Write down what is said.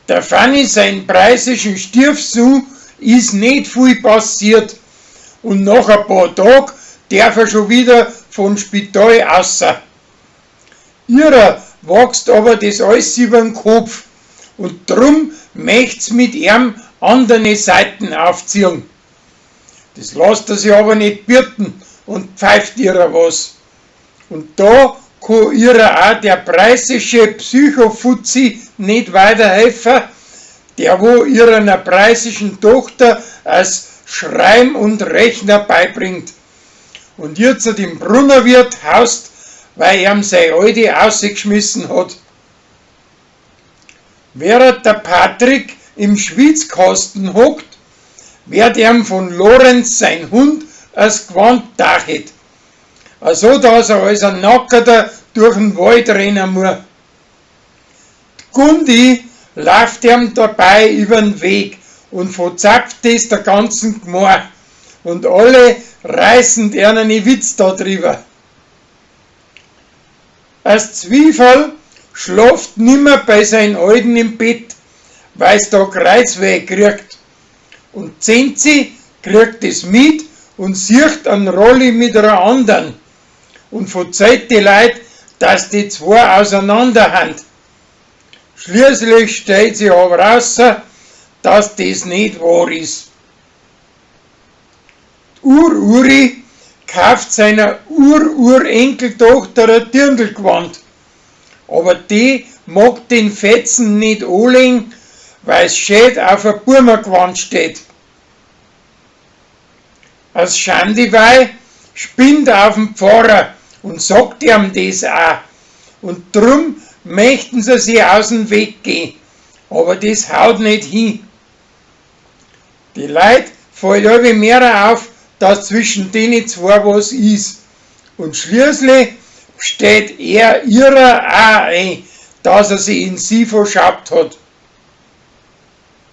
Der Fanny sein preisischen Stiefsohn ist nicht viel passiert und nach ein paar Tagen darf er schon wieder von Spital außer. Ihrer wächst aber das alles über den Kopf und drum möcht's mit ihm andere Seiten aufziehen. Das lässt er sich aber nicht bieten und pfeift ihrer was. Und da kann ihrer auch der preisische Psychofuzzi nicht weiterhelfen, der wo ihrer preisischen Tochter als Schreiben und Rechner beibringt. Und jetzt im Brunnerwirt haust, weil ihm sein Alte rausgeschmissen hat. Während der Patrick im Schwitzkasten hockt, wird ihm von Lorenz sein Hund als Gewand dachet. Also dass er als ein Nackerter durch den Wald rennen muss. Die Gundi läuft ihm dabei über den Weg und verzapft es der ganzen Gmor. Und alle reißen einen Witz da drüber. Das Zwiefel schläft nimmer bei seinen Alten im Bett, weil's da Kreuzweh kriegt. Und Zenzi kriegt es mit und sieht einen Rolli mit einer anderen und verzeiht die Leute, dass die zwei auseinander haben. Schließlich stellt sie aber raus, dass das nicht wahr ist. Die Uri kauft seiner Urenkeltochter ein Dirndlgewand, aber die mag den Fetzen nicht anlegen, weil es schön auf ein Burmergewand steht. Als Schandewei spinnt auf den Pfarrer und sagt ihm das auch. Und drum möchten sie sich aus dem Weg gehen, aber das haut nicht hin. Die Leute fällt alle mehr auf, dass zwischen denen zwei was ist. Und schließlich steht er ihrer auch ein, dass er sie in sie verschaut hat.